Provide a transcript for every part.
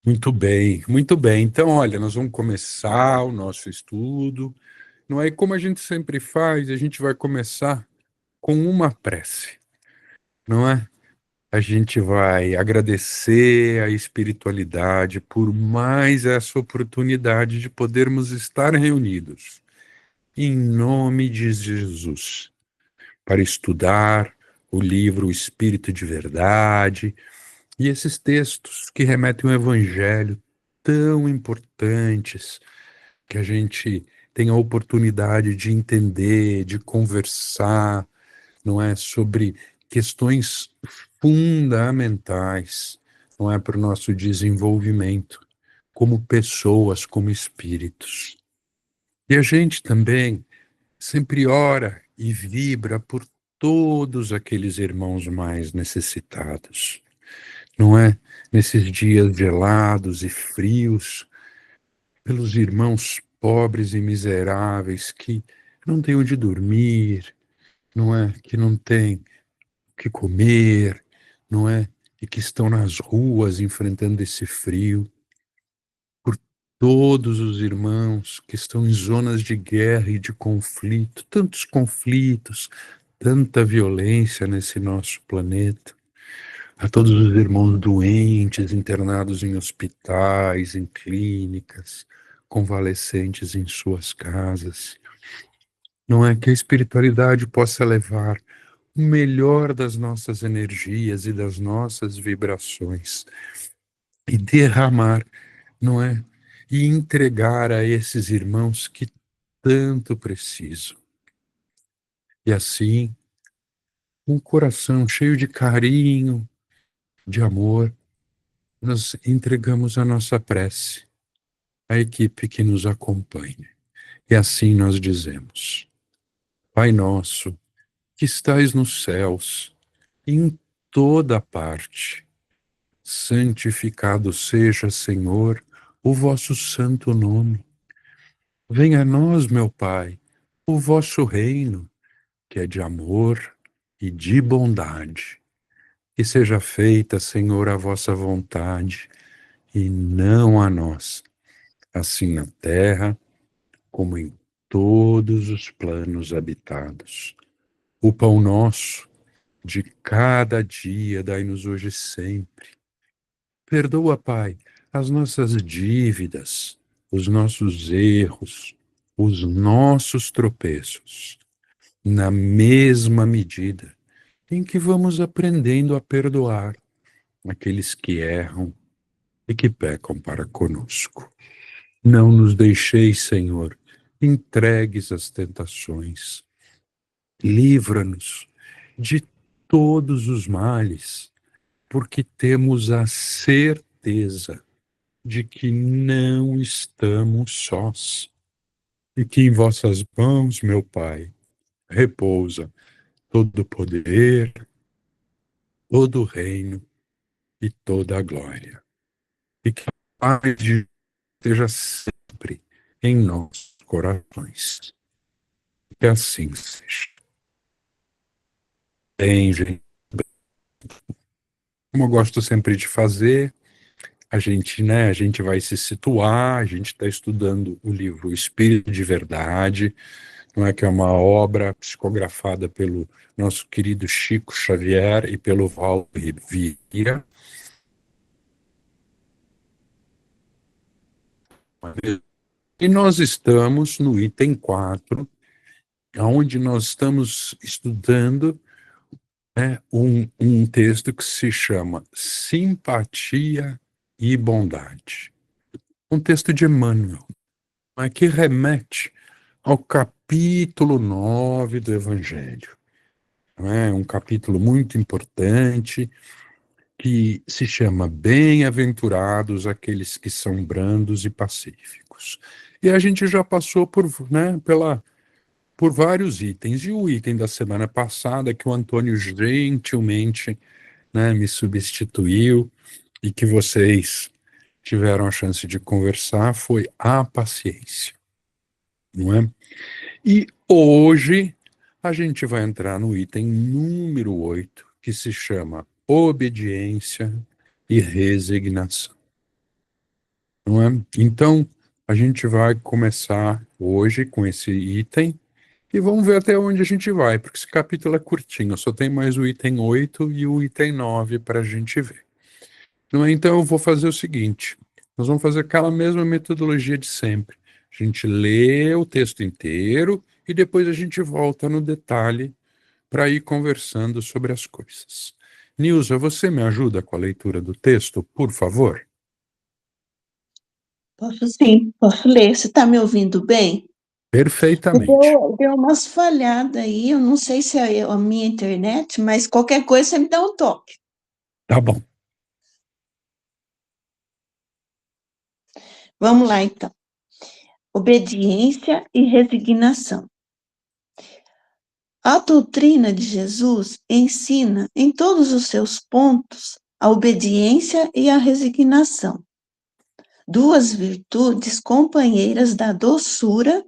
Muito bem, muito bem. Então, olha, nós vamos começar o nosso estudo. Não é como a gente sempre faz, a gente vai começar com uma prece, não é? A gente vai agradecer a espiritualidade por mais essa oportunidade de podermos estar reunidos em nome de Jesus, para estudar o livro O Espírito de Verdade e esses textos que remetem ao Evangelho tão importantes que a gente tem a oportunidade de entender, de conversar, não é, sobre questões fundamentais, não é, para o nosso desenvolvimento como pessoas, como espíritos. E a gente também sempre ora e vibra por todos aqueles irmãos mais necessitados, não é? Nesses dias gelados e frios, pelos irmãos pobres e miseráveis que não têm onde dormir, não é? Que não têm o que comer, não é? E que estão nas ruas enfrentando esse frio, por todos os irmãos que estão em zonas de guerra e de conflito, tantos conflitos, tanta violência nesse nosso planeta, a todos os irmãos doentes, internados em hospitais, em clínicas, convalescentes em suas casas. Não é que a espiritualidade possa levar o melhor das nossas energias e das nossas vibrações e derramar, não é? E entregar a esses irmãos que tanto precisam. E assim, um coração cheio de carinho, de amor, nós entregamos a nossa prece à equipe que nos acompanha. E assim nós dizemos: Pai nosso, que estais nos céus, em toda parte, santificado seja, Senhor, o vosso santo nome. Venha a nós, meu Pai, o vosso reino, que é de amor e de bondade. Que seja feita, Senhor, a vossa vontade, e não a nossa, assim na terra como em todos os planos habitados. O pão nosso de cada dia dai-nos hoje sempre. Perdoa, Pai, as nossas dívidas, os nossos erros, os nossos tropeços, na mesma medida em que vamos aprendendo a perdoar aqueles que erram e que pecam para conosco. Não nos deixeis, Senhor, entregues às tentações. Livra-nos de todos os males, porque temos a certeza de que não estamos sós e que em vossas mãos, meu Pai, repousa todo o poder, todo o reino e toda a glória. E que a paz de Deus esteja sempre em nossos corações. Que assim seja. Bem, gente, como eu gosto sempre de fazer, a gente vai se situar, a gente está estudando o livro Espírito de Verdade, não é, que é uma obra psicografada pelo nosso querido Chico Xavier e pelo Val Vieira. E nós estamos no item 4, onde nós estamos estudando, né, um texto que se chama Simpatia e Bondade. Um texto de Emmanuel, mas que remete ao capítulo 9 do Evangelho. Não é? Um capítulo muito importante que se chama Bem-aventurados aqueles que são brandos e pacíficos. E a gente já passou por, né, por vários itens. E o item da semana passada, que o Antônio gentilmente, né, me substituiu e que vocês tiveram a chance de conversar, foi a paciência. Não é? E hoje a gente vai entrar no item número 8, que se chama obediência e resignação. não é? Então, a gente vai começar hoje com esse item e vamos ver até onde a gente vai, porque esse capítulo é curtinho, só tem mais o item 8 e o item 9 para a gente ver. Não é? Então, eu vou fazer o seguinte: nós vamos fazer aquela mesma metodologia de sempre. A gente lê o texto inteiro e depois a gente volta no detalhe para ir conversando sobre as coisas. Nilza, você me ajuda com a leitura do texto, por favor? Posso sim, posso ler. Você está me ouvindo bem? Perfeitamente. Deu umas falhadas aí, eu não sei se é a minha internet, mas qualquer coisa você me dá um toque. Tá bom. Vamos lá, então. Obediência e resignação. A doutrina de Jesus ensina, em todos os seus pontos, a obediência e a resignação, duas virtudes companheiras da doçura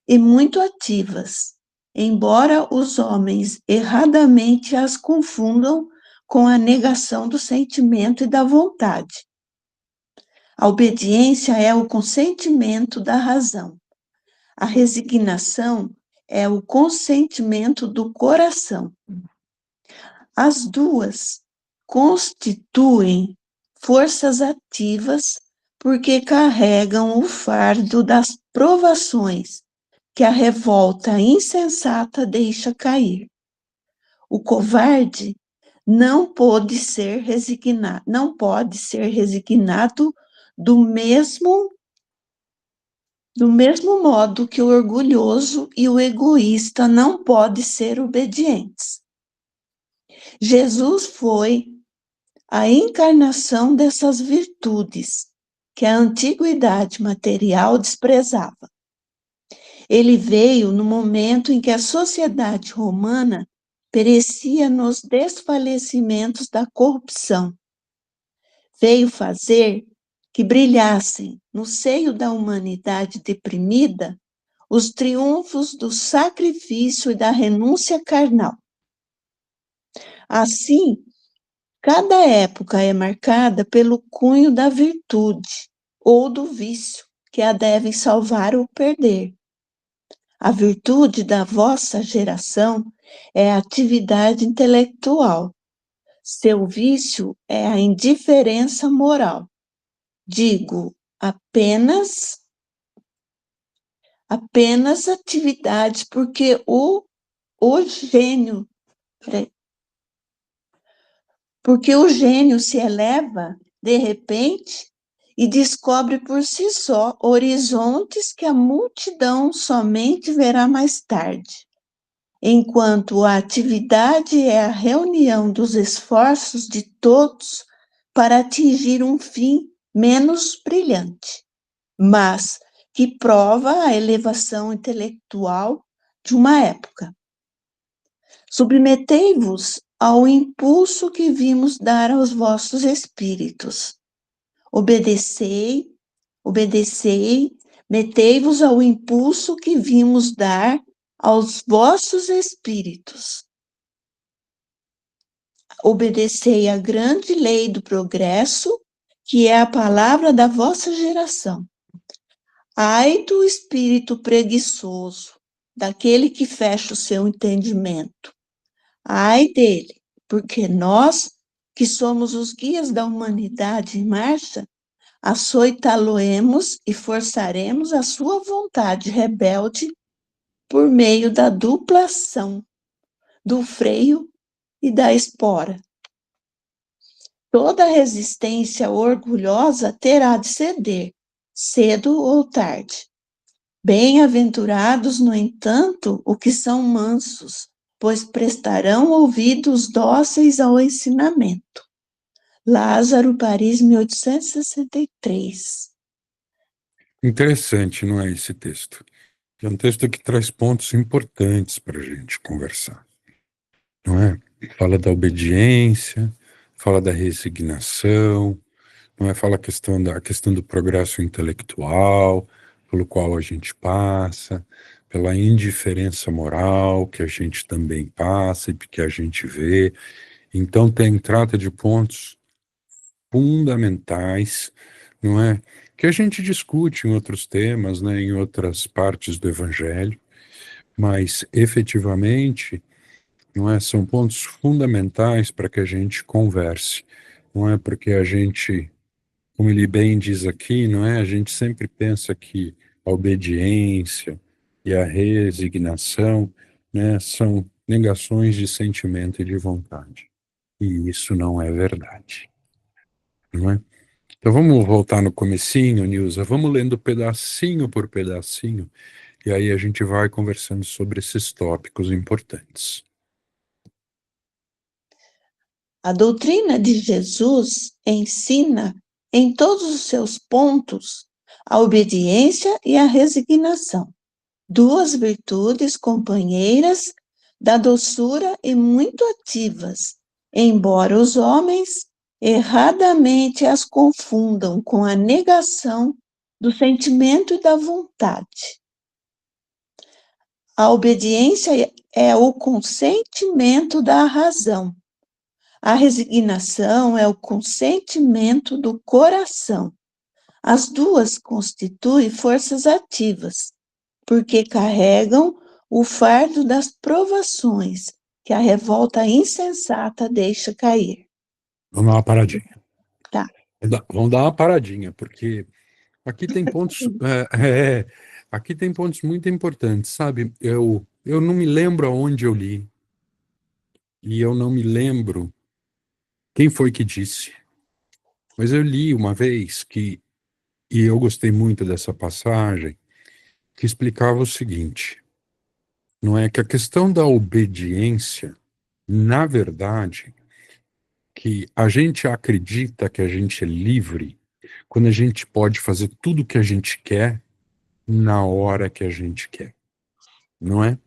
e muito ativas, embora os homens erradamente as confundam com a negação do sentimento e da vontade. A obediência é o consentimento da razão. A resignação é o consentimento do coração. As duas constituem forças ativas porque carregam o fardo das provações que a revolta insensata deixa cair. O covarde não pode ser resignado do mesmo modo que o orgulhoso e o egoísta não podem ser obedientes. Jesus foi a encarnação dessas virtudes que a antiguidade material desprezava. Ele veio no momento em que a sociedade romana perecia nos desfalecimentos da corrupção. Veio fazer que brilhassem no seio da humanidade deprimida os triunfos do sacrifício e da renúncia carnal. Assim, cada época é marcada pelo cunho da virtude ou do vício que a devem salvar ou perder. A virtude da vossa geração é a atividade intelectual. Seu vício é a indiferença moral. Digo, apenas atividade, porque o gênio se eleva de repente e descobre por si só horizontes que a multidão somente verá mais tarde. Enquanto a atividade é a reunião dos esforços de todos para atingir um fim menos brilhante, mas que prova a elevação intelectual de uma época. Submetei-vos ao impulso que vimos dar aos vossos espíritos. Obedecei, metei-vos ao impulso que vimos dar aos vossos espíritos. Obedecei à grande lei do progresso, que é a palavra da vossa geração. Ai do espírito preguiçoso, daquele que fecha o seu entendimento. Ai dele, porque nós, que somos os guias da humanidade em marcha, açoitá-lo-emos e forçaremos a sua vontade rebelde por meio da dupla ação, do freio e da espora. Toda resistência orgulhosa terá de ceder, cedo ou tarde. Bem-aventurados, no entanto, os que são mansos, pois prestarão ouvidos dóceis ao ensinamento. Lázaro, Paris, 1863. Interessante, não é, esse texto? É um texto que traz pontos importantes para a gente conversar, não é? Fala da obediência, fala da resignação, não é? Fala a questão do progresso intelectual, pelo qual a gente passa, pela indiferença moral que a gente também passa e que a gente vê. Então trata de pontos fundamentais, não é? que a gente discute em outros temas, né, em outras partes do Evangelho, mas efetivamente, não é, são pontos fundamentais para que a gente converse, não é, porque a gente, como ele bem diz aqui, não é, a gente sempre pensa que a obediência e a resignação, né, são negações de sentimento e de vontade, e isso não é verdade, não é? Então vamos voltar no comecinho, Nilza, vamos lendo pedacinho por pedacinho, e aí a gente vai conversando sobre esses tópicos importantes. A doutrina de Jesus ensina, em todos os seus pontos, a obediência e a resignação, duas virtudes companheiras da doçura e muito ativas, embora os homens erradamente as confundam com a negação do sentimento e da vontade. A obediência é o consentimento da razão. A resignação é o consentimento do coração. As duas constituem forças ativas, porque carregam o fardo das provações que a revolta insensata deixa cair. Vamos dar uma paradinha. Tá. Vamos dar uma paradinha, porque aqui tem pontos, aqui tem pontos muito importantes, sabe? Eu não me lembro aonde eu li, e eu não me lembro quem foi que disse, mas eu li uma vez e eu gostei muito dessa passagem, que explicava o seguinte, não é que a questão da obediência, na verdade, que a gente acredita que a gente é livre quando a gente pode fazer tudo o que a gente quer na hora que a gente quer, não é?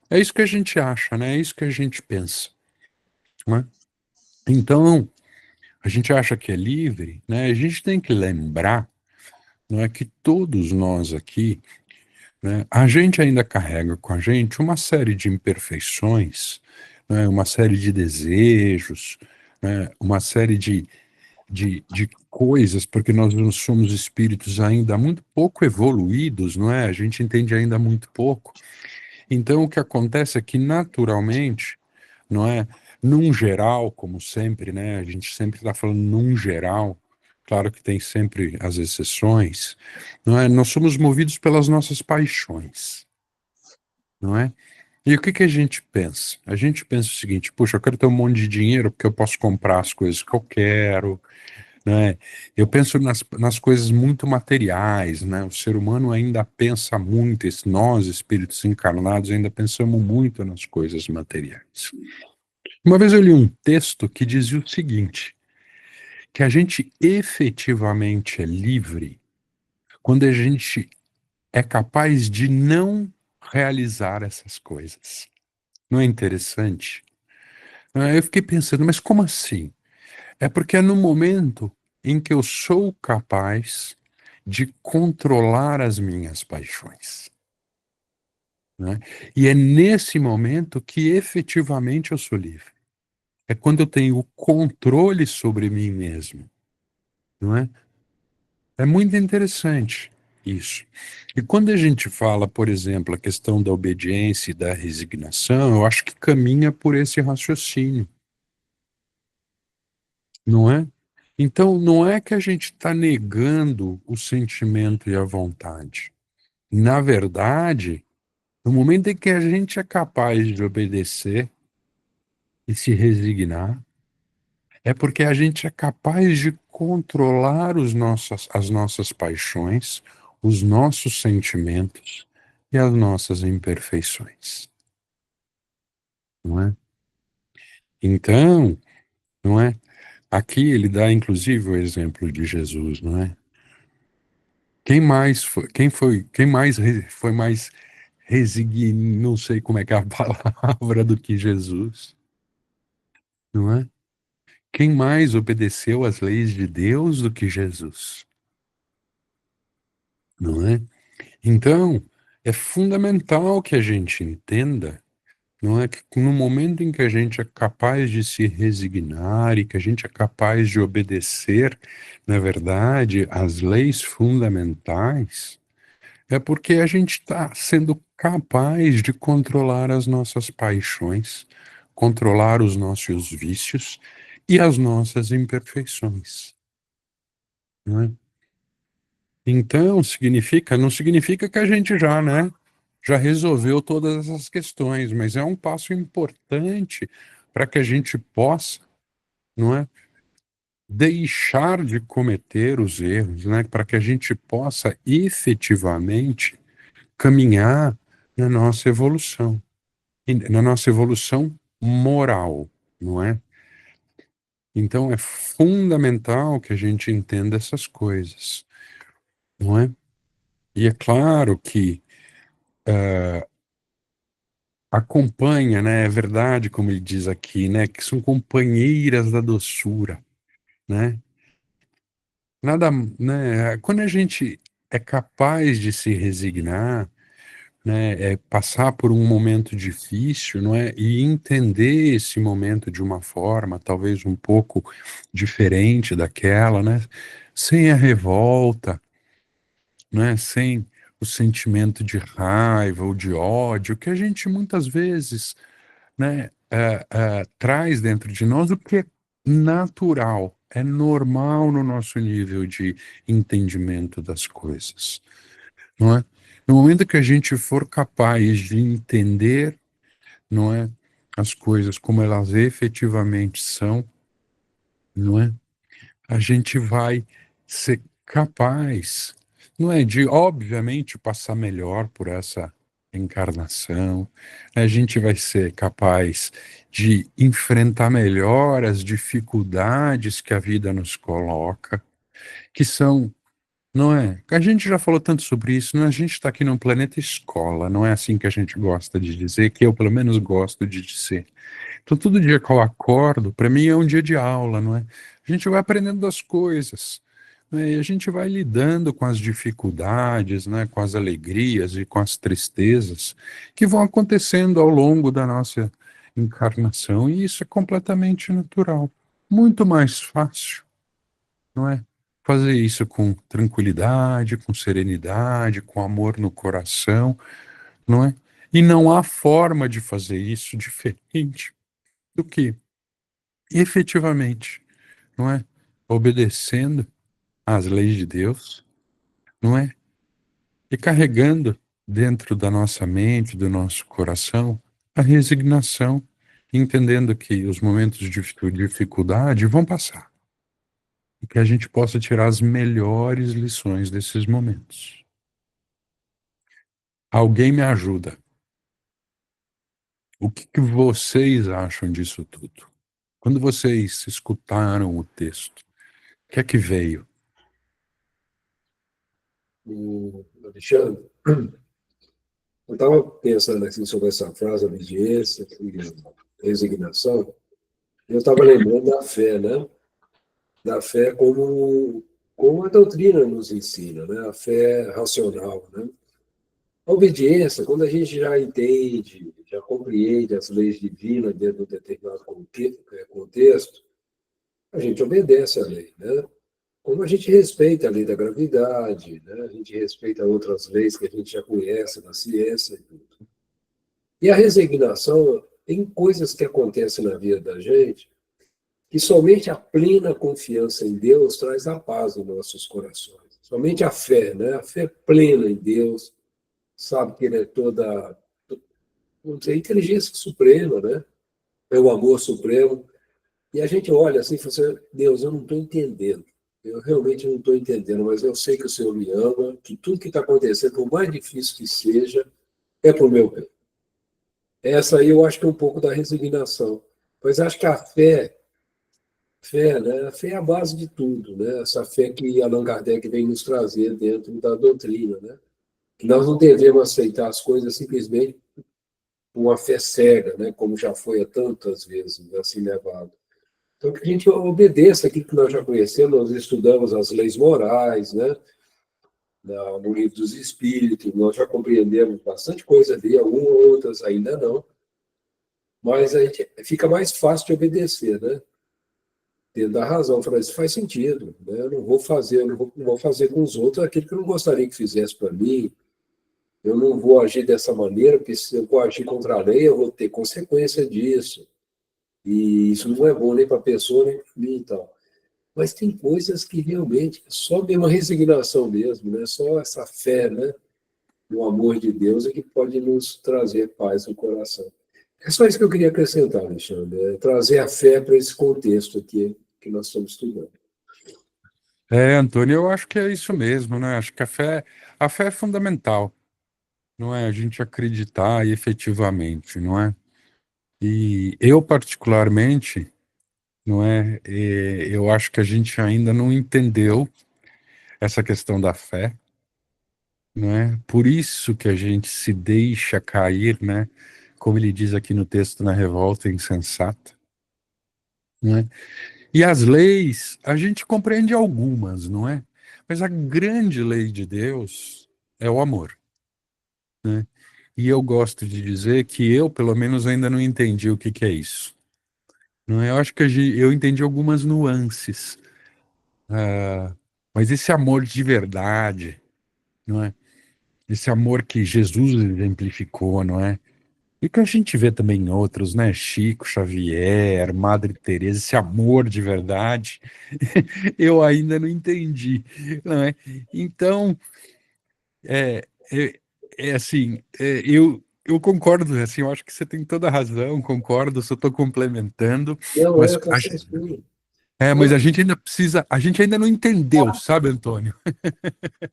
É isso que a gente acha, né? É isso que a gente pensa, não é? Então, a gente acha que é livre, né? A gente tem que lembrar, não é, que todos nós aqui, né, a gente ainda carrega com a gente uma série de imperfeições, né, uma série de desejos, né, uma série de coisas, porque nós não somos espíritos ainda muito pouco evoluídos, não é? A gente entende ainda muito pouco. Então, o que acontece é que, naturalmente, não é? Num geral, como sempre, né? A gente sempre está falando num geral, claro que tem sempre as exceções, não é? Nós somos movidos pelas nossas paixões, não é? E o que que a gente pensa? A gente pensa o seguinte: puxa, eu quero ter um monte de dinheiro porque eu posso comprar as coisas que eu quero, né? Eu penso nas coisas muito materiais, né? O ser humano ainda pensa muito, nós, espíritos encarnados, ainda pensamos muito nas coisas materiais. Uma vez eu li um texto que dizia o seguinte, que a gente efetivamente é livre quando a gente é capaz de não realizar essas coisas. Não é interessante? Eu fiquei pensando, mas como assim? É porque é no momento em que eu sou capaz de controlar as minhas paixões, né? E é nesse momento que efetivamente eu sou livre. É quando eu tenho o controle sobre mim mesmo, não é? É muito interessante isso. E quando a gente fala, por exemplo, a questão da obediência e da resignação, eu acho que caminha por esse raciocínio, não é? Então, não é que a gente está negando o sentimento e a vontade. Na verdade, no momento em que a gente é capaz de obedecer e se resignar, é porque a gente é capaz de controlar as nossas paixões, os nossos sentimentos e as nossas imperfeições, não é? Então, não é? Aqui ele dá inclusive o exemplo de Jesus, não é? Quem mais foi mais não sei como é que é a palavra do que Jesus, não é? Quem mais obedeceu às leis de Deus do que Jesus, não é? Então, é fundamental que a gente entenda não é? Que no momento em que a gente é capaz de se resignar e que a gente é capaz de obedecer, na verdade, às leis fundamentais, é porque a gente está sendo capaz de controlar as nossas paixões, controlar os nossos vícios e as nossas imperfeições, não é? Então, não significa que a gente já, né, já resolveu todas essas questões, mas é um passo importante para que a gente possa, não é, deixar de cometer os erros, né, para que a gente possa efetivamente caminhar na nossa evolução, na nossa evolução moral, não é? Então é fundamental que a gente entenda essas coisas, não é? E é claro que acompanha, né? É verdade, como ele diz aqui, né? Que são companheiras da doçura, né? Nada, né? Quando a gente é capaz de se resignar, né? É passar por um momento difícil, não é? E entender esse momento de uma forma talvez um pouco diferente daquela, né? Sem a revolta, né? Sem o sentimento de raiva ou de ódio que a gente muitas vezes, né, traz dentro de nós, o que é natural, é normal no nosso nível de entendimento das coisas, não é? No momento que a gente for capaz de entender, não é, as coisas como elas efetivamente são, não é? A gente vai ser capaz, não é, de obviamente passar melhor por essa encarnação, a gente vai ser capaz de enfrentar melhor as dificuldades que a vida nos coloca, que são, não é? A gente já falou tanto sobre isso, né? A gente está aqui num planeta escola, não é assim que a gente gosta de dizer, que eu pelo menos gosto de dizer. Então, todo dia que eu acordo, para mim é um dia de aula, não é? A gente vai aprendendo as coisas, né? E a gente vai lidando com as dificuldades, né? Com as alegrias e com as tristezas que vão acontecendo ao longo da nossa encarnação, e isso é completamente natural. Muito mais fácil, não é? Fazer isso com tranquilidade, com serenidade, com amor no coração, não é? E não há forma de fazer isso diferente do que efetivamente, não é? Obedecendo às leis de Deus, não é? E carregando dentro da nossa mente, do nosso coração, a resignação, entendendo que os momentos de dificuldade vão passar e que a gente possa tirar as melhores lições desses momentos. Alguém me ajuda. O que que vocês acham disso tudo? Quando vocês escutaram o texto, o que é que veio? Alexandre, eu estava pensando assim sobre essa frase, obediência e resignação, e eu estava lembrando da fé, né? Da fé como a doutrina nos ensina, né? A fé racional, né? A obediência, quando a gente já entende, já compreende as leis divinas dentro de um determinado contexto, a gente obedece à lei, né? Como a gente respeita a lei da gravidade, né? A gente respeita outras leis que a gente já conhece na ciência e tudo. E a resignação tem coisas que acontecem na vida da gente que somente a plena confiança em Deus traz a paz nos nossos corações. Somente a fé, né? A fé plena em Deus, sabe que Ele é toda, vamos dizer, a inteligência suprema, né? É o amor supremo. E a gente olha assim e fala assim, Deus, eu não estou entendendo. Eu realmente não estou entendendo, mas eu sei que o Senhor me ama, que tudo que está acontecendo, por mais difícil que seja, é para o meu bem. Essa aí eu acho que é um pouco da resignação. Mas acho que a fé, né? A fé é a base de tudo, né? Essa fé que Allan Kardec vem nos trazer dentro da doutrina, né? Que nós não devemos aceitar as coisas simplesmente com uma fé cega, né? Como já foi tantas vezes assim levado. Então, que a gente obedeça aquilo que nós já conhecemos, nós estudamos as leis morais, né? No livro dos Espíritos, nós já compreendemos bastante coisa ali, algumas outras ainda não. mas a gente fica mais fácil de obedecer, né? Tendo a razão, falar, isso faz sentido, né? Eu não vou fazer, não vou fazer com os outros aquilo que eu não gostaria que fizesse para mim, eu não vou agir dessa maneira, porque se eu vou agir contra a lei, eu vou ter consequência disso. E isso não é bom nem para a pessoa, nem para mim e tal. Mas tem coisas que realmente é só mesmo a resignação mesmo, né? Só essa fé, né? No amor de Deus é que pode nos trazer paz no coração. É só isso que eu queria acrescentar, Alexandre, é trazer a fé para esse contexto aqui que nós estamos estudando. Antônio, eu acho que é isso mesmo, né? Acho que a fé é fundamental, não é? A gente acreditar efetivamente, não é? E eu, particularmente, não é? Eu acho que a gente ainda não entendeu essa questão da fé, não é? Por isso que a gente se deixa cair, né? Como ele diz aqui no texto, na revolta insensata, não é? E as leis, a gente compreende algumas, não é? Mas a grande lei de Deus é o amor, né? E eu gosto de dizer que eu, pelo menos, ainda não entendi o que que é isso. Não é? Eu acho que eu entendi algumas nuances, mas esse amor de verdade, não é? Esse amor que Jesus exemplificou, não é? E que a gente vê também em outros, né? Chico Xavier, Madre Teresa, esse amor de verdade, eu ainda não entendi, não é? Então, é, é, é assim, eu concordo, assim, eu acho que você tem toda a razão, concordo, só estou complementando, Não, mas tá certinho. mas a gente ainda precisa, a gente ainda não entendeu, sabe, Antônio?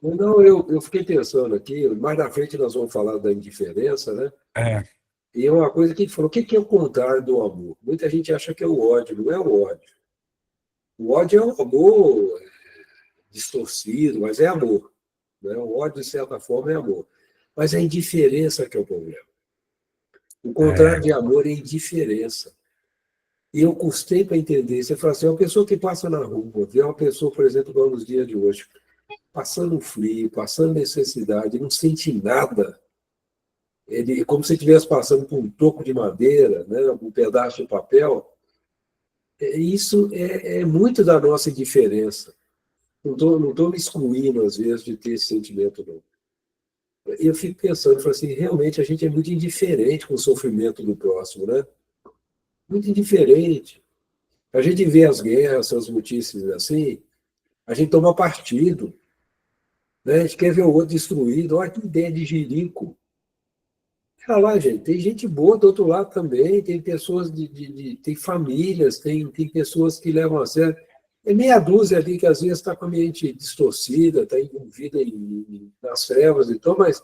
Não, eu fiquei pensando aqui, mais na frente nós vamos falar da indiferença, né? É, E é uma coisa que a gente falou, o que é o contrário do amor? Muita gente acha que é o ódio, não é o ódio. O ódio é um amor distorcido, mas é amor. Né? O ódio, de certa forma, é amor. Mas é a indiferença que é o problema. O é, contrário de amor é indiferença. E eu custei para entender. Você fala assim, uma pessoa que passa na rua, vê uma pessoa, por exemplo, igual nos dias de hoje, passando frio, passando necessidade, não sente nada. Ele, como se estivesse passando por um toco de madeira, né, um pedaço de papel. Isso é muito da nossa indiferença. Não tô me excluindo, às vezes, de ter esse sentimento, não. E eu fico pensando, falo assim, realmente a gente é muito indiferente com o sofrimento do próximo, né? Muito indiferente. A gente vê as guerras, as notícias assim, a gente toma partido, né? A gente quer ver o outro destruído. Olha que ideia de jirico. Olha lá, gente, tem gente boa do outro lado também, tem pessoas tem famílias, tem pessoas que levam a sério. É meia dúzia ali que às vezes está com a mente distorcida, está envolvida nas trevas e tal, mas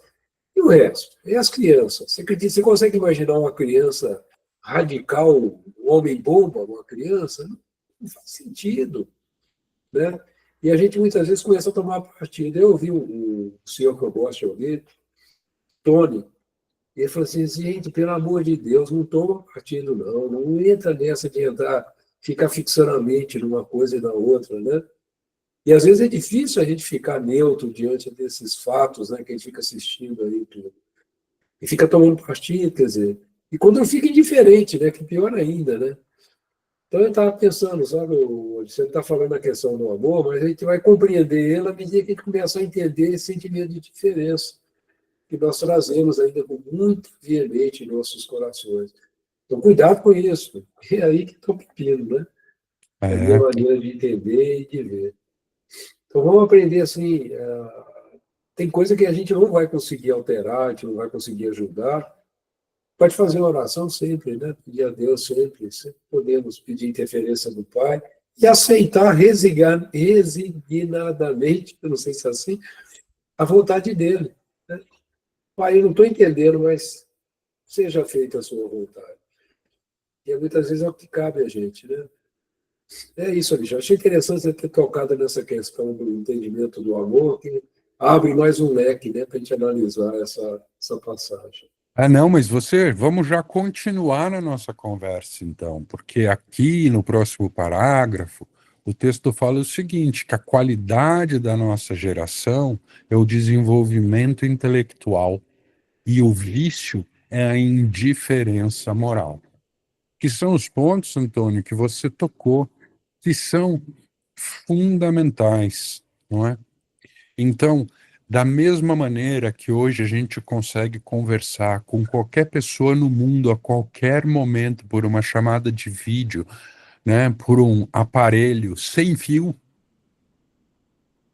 e o resto? E as crianças? Você acredita, você consegue imaginar uma criança radical, um homem-bomba, uma criança? Não faz sentido, né? E a gente muitas vezes começa a tomar partido. Eu ouvi um senhor que eu gosto de ouvir, Tony, e ele falou assim, gente, pelo amor de Deus, não toma partido não entra nessa de entrar, ficar fixando a mente numa coisa e na outra, né? E às vezes é difícil a gente ficar neutro diante desses fatos, né, que a gente fica assistindo aí tudo. E fica tomando partido, quer dizer. E quando eu fico indiferente, né, que é pior ainda, né? Então eu estava pensando, sabe, você está falando a questão do amor, mas a gente vai compreender ele à medida que a gente começa a entender esse sentimento de diferença que nós trazemos ainda com muito veemente em nossos corações. Então, cuidado com isso. É aí que está o pepino, né? É a minha é, maneira de entender e de ver. Então, vamos aprender assim. Tem coisa que a gente não vai conseguir alterar, a gente não vai conseguir ajudar. Pode fazer uma oração sempre, né? Pedir a Deus sempre. Sempre podemos pedir interferência do Pai e aceitar resignadamente, eu não sei se é assim, a vontade dele. Né? Pai, eu não estou entendendo, mas seja feita a sua vontade. E muitas vezes é o que cabe a gente, né? É isso, Alicia. Achei interessante você ter tocado nessa questão do entendimento do amor, que abre mais um leque, né, para a gente analisar essa passagem. Não, mas vamos já continuar na nossa conversa, então, porque aqui no próximo parágrafo, o texto fala o seguinte, que a qualidade da nossa geração é o desenvolvimento intelectual e o vício é a indiferença moral. que são os pontos, Antônio, que você tocou, que são fundamentais, não é? Então, da mesma maneira que hoje a gente consegue conversar com qualquer pessoa no mundo a qualquer momento por uma chamada de vídeo, né, por um aparelho sem fio,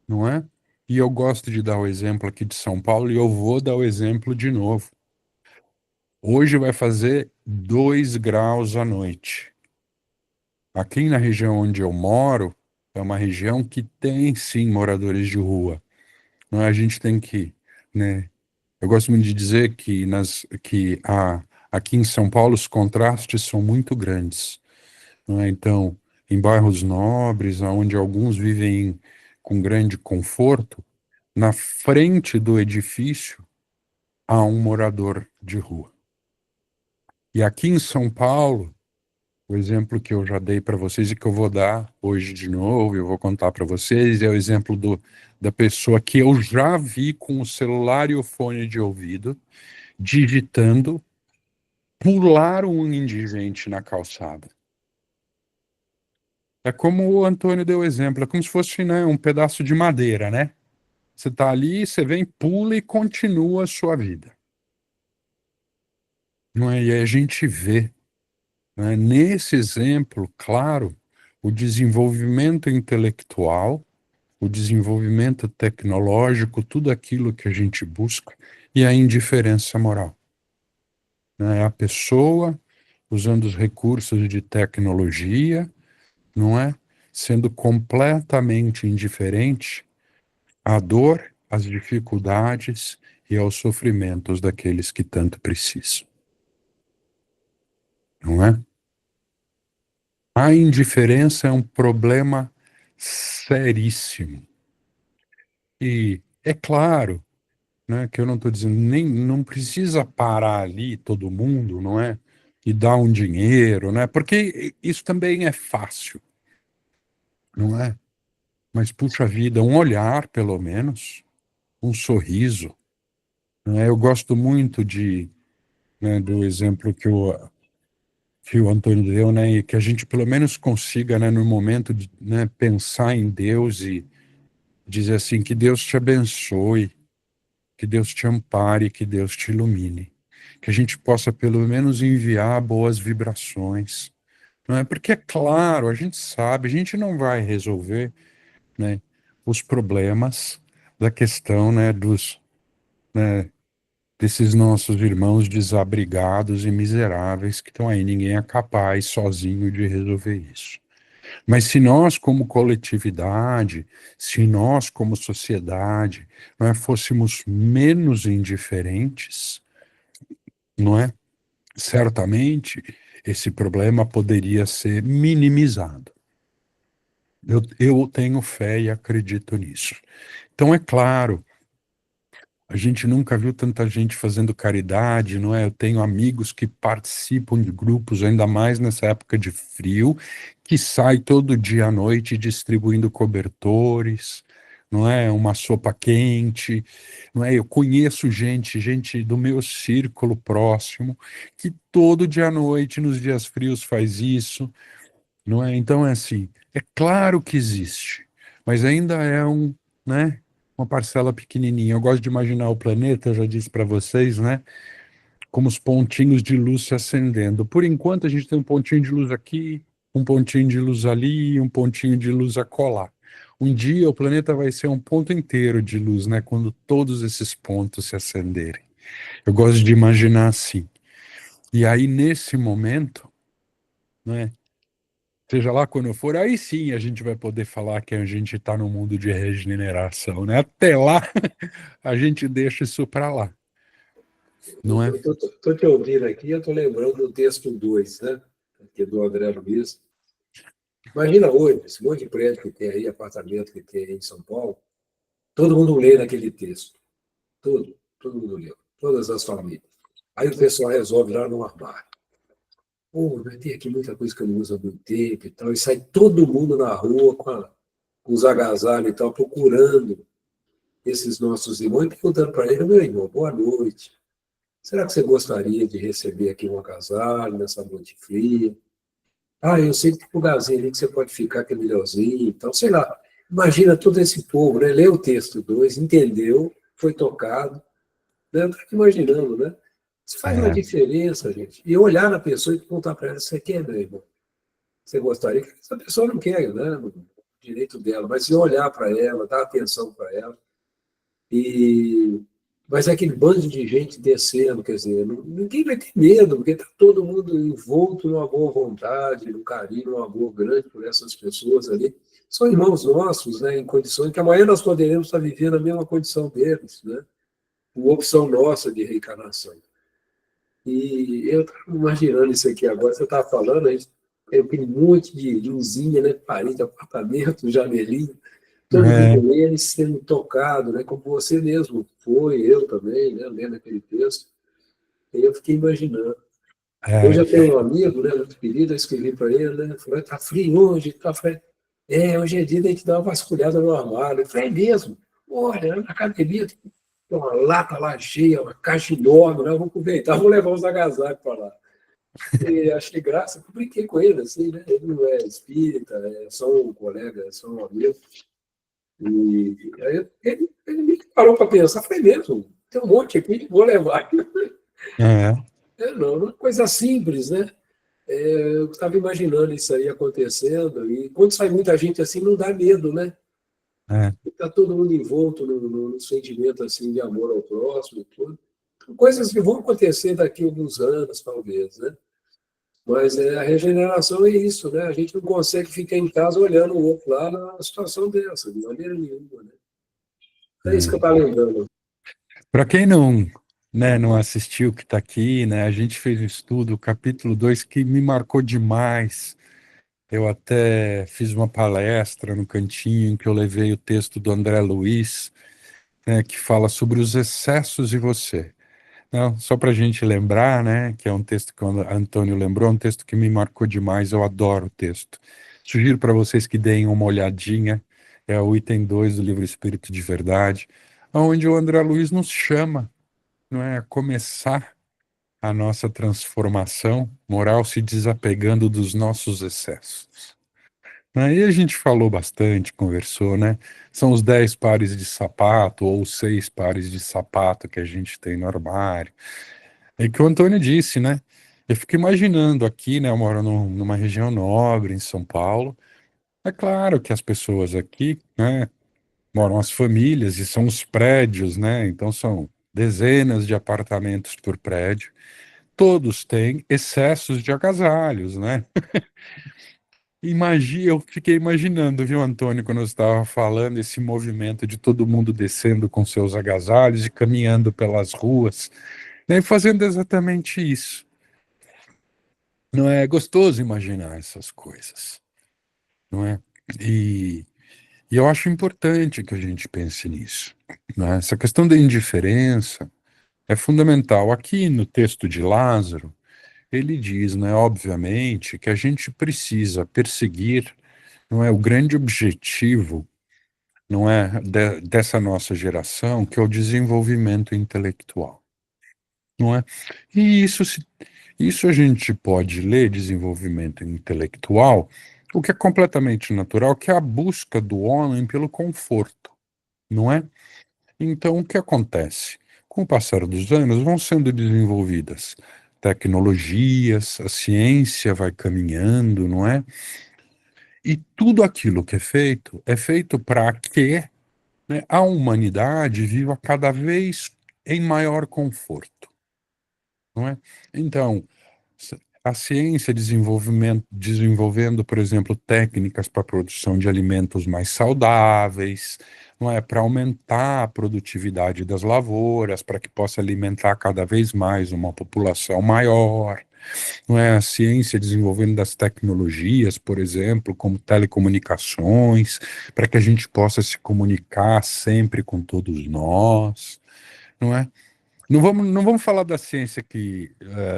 não é? E eu gosto de dar o exemplo aqui de São Paulo e eu vou dar o exemplo de novo. Hoje vai fazer 2 graus à noite. Aqui na região onde eu moro, é uma região que tem sim moradores de rua. Não é? A gente tem que, né? Eu gosto muito de dizer que aqui em São Paulo os contrastes são muito grandes, não é? Então, em bairros nobres, onde alguns vivem com grande conforto, na frente do edifício há um morador de rua. E aqui em São Paulo, o exemplo que eu já dei para vocês e que eu vou dar hoje de novo, eu vou contar para vocês, é o exemplo da pessoa que eu já vi com o celular e o fone de ouvido, digitando, pular um indigente na calçada. É como o Antônio deu o exemplo, é como se fosse, né, um pedaço de madeira, né? Você está ali, você vem, pula e continua a sua vida. Não é? E aí a gente vê, né, nesse exemplo, claro, o desenvolvimento intelectual, o desenvolvimento tecnológico, tudo aquilo que a gente busca, e a indiferença moral. Né? A pessoa usando os recursos de tecnologia, não é? Sendo completamente indiferente à dor, às dificuldades e aos sofrimentos daqueles que tanto precisam. Não é? A indiferença é um problema seríssimo. E é claro, né, que eu não estou dizendo, nem não precisa parar ali todo mundo, não é? E dar um dinheiro, né? Porque isso também é fácil, não é? Mas puxa vida, um olhar, pelo menos, um sorriso, né? Eu gosto muito né, do exemplo que o Antônio deu, né? E que a gente pelo menos consiga, né, no momento de, né, pensar em Deus e dizer assim, que Deus te abençoe, que Deus te ampare, que Deus te ilumine. Que a gente possa pelo menos enviar boas vibrações. Não é? Porque, é claro, a gente sabe, a gente não vai resolver, né, os problemas da questão, né, né, desses nossos irmãos desabrigados e miseráveis que estão aí. Ninguém é capaz sozinho de resolver isso. Mas se nós, como coletividade, se nós, como sociedade, não é, fôssemos menos indiferentes, não é? Certamente esse problema poderia ser minimizado. Eu tenho fé e acredito nisso. Então, é claro, a gente nunca viu tanta gente fazendo caridade, não é? Eu tenho amigos que participam de grupos, ainda mais nessa época de frio, que sai todo dia à noite distribuindo cobertores, não é? Uma sopa quente, não é? Eu conheço gente do meu círculo próximo, que todo dia à noite, nos dias frios, faz isso, não é? Então é assim, é claro que existe, mas ainda é né, uma parcela pequenininha. Eu gosto de imaginar o planeta, eu já disse para vocês, né, como os pontinhos de luz se acendendo. Por enquanto a gente tem um pontinho de luz aqui, um pontinho de luz ali, um pontinho de luz acolá. Um dia o planeta vai ser um ponto inteiro de luz, né, quando todos esses pontos se acenderem. Eu gosto de imaginar assim. E aí nesse momento, né, seja lá quando for, aí sim a gente vai poder falar que a gente está no mundo de regeneração, né? Até lá, a gente deixa isso para lá, não é? Eu estou te ouvindo aqui, eu estou lembrando do texto 2, né? Aqui do André Luiz. Imagina hoje, esse monte de prédio que tem aí, apartamento que tem aí em São Paulo, todo mundo lê naquele texto. Todo mundo lê. Todas as famílias. Aí o pessoal resolve lá no armário. Pô, mas tem aqui muita coisa que eu não uso há muito tempo e tal. E sai todo mundo na rua com os agasalhos e tal, procurando esses nossos irmãos e perguntando para ele, meu irmão, boa noite. Será que você gostaria de receber aqui um agasalho nessa noite fria? Ah, eu sei que tem um lugarzinho ali que você pode ficar, que é melhorzinho, então, sei lá. Imagina todo esse povo, né? Lê o texto 2, entendeu, foi tocado, né? Eu fico imaginando, né? Isso faz uma É, diferença, gente. E olhar na pessoa e perguntar para ela, você quer, meu irmão? Você gostaria? Essa pessoa não quer, né? No direito dela, mas se olhar para ela, dar atenção para ela, e... Mas é aquele bando de gente descendo, quer dizer, ninguém vai ter medo, porque está todo mundo envolto numa boa vontade, num carinho, num amor grande por essas pessoas ali. São irmãos nossos, né, em condições que amanhã nós poderemos estar vivendo a mesma condição deles, né, uma opção nossa de reencarnação. E eu estava imaginando isso aqui agora, você estava falando, a gente tem aquele monte de luzinha, né, parede, apartamento, janelinha, todo é, mundo lendo e sendo tocado, né? Como você mesmo foi, eu também, né? Lendo aquele texto. E eu fiquei imaginando. é, Hoje eu tenho um amigo, né, muito querido, eu escrevi para ele, né? Falei, tá frio hoje, tá frio. É, hoje é dia da gente dar uma vasculhada no armário. Eu falei, é mesmo? Olha, na academia tem uma lata lá cheia, uma caixa enorme, né? Vou aproveitar, vou levar uns agasalhos para lá. E achei graça, eu brinquei com ele, assim, né? Ele não é espírita, é só um colega, é só um amigo. E aí ele me parou para pensar, falei mesmo, tem um monte aqui, vou levar. é, É, não, uma coisa simples, né? Eu estava imaginando isso aí acontecendo, e quando sai muita gente assim, não dá medo, né? é. Está todo mundo envolto no sentimento assim, de amor ao próximo e tudo. Coisas que vão acontecer daqui a alguns anos, talvez, né? Mas a regeneração é isso, né? A gente não consegue ficar em casa olhando o outro lá na situação dessa, de maneira nenhuma, né? É isso que eu estava lembrando. Para quem não, né, não assistiu, que está aqui, né, a gente fez um estudo, o capítulo 2 que me marcou demais. Eu até fiz uma palestra no cantinho em que eu levei o texto do André Luiz, né, que fala sobre os excessos e você. Não, só para a gente lembrar, né, que é um texto que o Antônio lembrou, um texto que me marcou demais, eu adoro o texto. Sugiro para vocês que deem uma olhadinha, é o item 2 do livro Espírito de Verdade, onde o André Luiz nos chama, não é, a começar a nossa transformação moral se desapegando dos nossos excessos. Aí a gente falou bastante, conversou, né? São os 10 pares de sapato ou os 6 pares de sapato que a gente tem no armário. É que o Antônio disse, né? Eu fico imaginando aqui, né? Eu moro numa região nobre, em São Paulo. É claro que as pessoas aqui, né? Moram as famílias e são os prédios, né? Então são dezenas de apartamentos por prédio. Todos têm excessos de agasalhos, né? Eu fiquei imaginando, viu, Antônio, quando eu estava falando, esse movimento de todo mundo descendo com seus agasalhos e caminhando pelas ruas, né, e fazendo exatamente isso. Não é gostoso imaginar essas coisas, não é? E, e eu acho importante que a gente pense nisso, né? Essa questão da indiferença é fundamental. Aqui no texto de Lázaro, ele diz, né, obviamente, que a gente precisa perseguir, não é, o grande objetivo, não é, dessa nossa geração, que é o desenvolvimento intelectual, não é? E isso a gente pode ler desenvolvimento intelectual, o que é completamente natural, que é a busca do homem pelo conforto, não é? Então, o que acontece? Com o passar dos anos, vão sendo desenvolvidas tecnologias, a ciência vai caminhando, não é? E tudo aquilo que é feito para que, né, a humanidade viva cada vez em maior conforto, não é? Então, a ciência desenvolvendo, por exemplo, técnicas para a produção de alimentos mais saudáveis, não é? Para aumentar a produtividade das lavouras, para que possa alimentar cada vez mais uma população maior, não é? A ciência desenvolvendo das tecnologias, por exemplo, como telecomunicações, para que a gente possa se comunicar sempre com todos nós, não é? Não vamos falar da ciência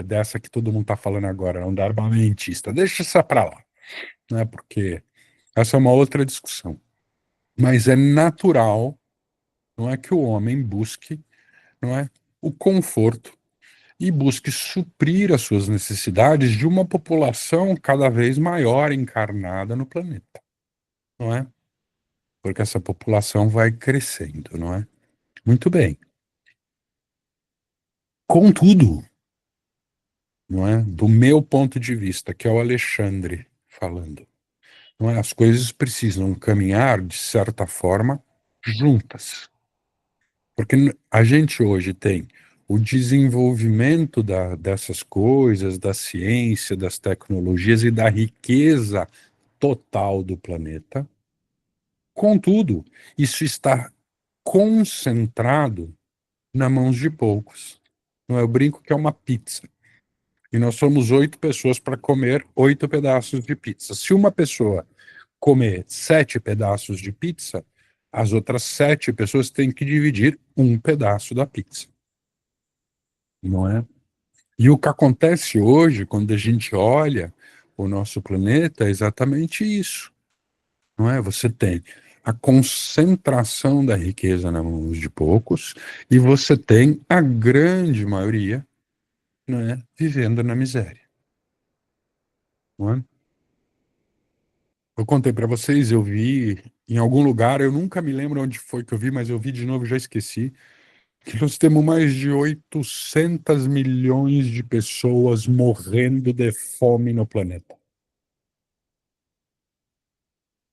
dessa que todo mundo está falando agora, não, da armamentista. Deixa essa para lá, né? Porque essa é uma outra discussão. Mas é natural, não é, que o homem busque, não é, o conforto e busque suprir as suas necessidades de uma população cada vez maior encarnada no planeta, não é? Porque essa população vai crescendo, não é? Muito bem. Contudo, não é? Do meu ponto de vista, que é o Alexandre falando, não é? As coisas precisam caminhar, de certa forma, juntas. Porque a gente hoje tem o desenvolvimento dessas coisas, da ciência, das tecnologias e da riqueza total do planeta. Contudo, isso está concentrado nas mãos de poucos. Não é? Eu brinco que é uma pizza. E nós somos 8 pessoas para comer 8 pedaços de pizza. Se uma pessoa comer 7 pedaços de pizza, as outras 7 pessoas têm que dividir um pedaço da pizza. Não é? E o que acontece hoje, quando a gente olha o nosso planeta, é exatamente isso. Não é? Você tem a concentração da riqueza nas mãos de poucos e você tem a grande maioria, não é, vivendo na miséria. Não é? Eu contei para vocês, eu vi em algum lugar, eu nunca me lembro onde foi que eu vi, mas eu vi de novo, já esqueci, que nós temos mais de 800 milhões de pessoas morrendo de fome no planeta.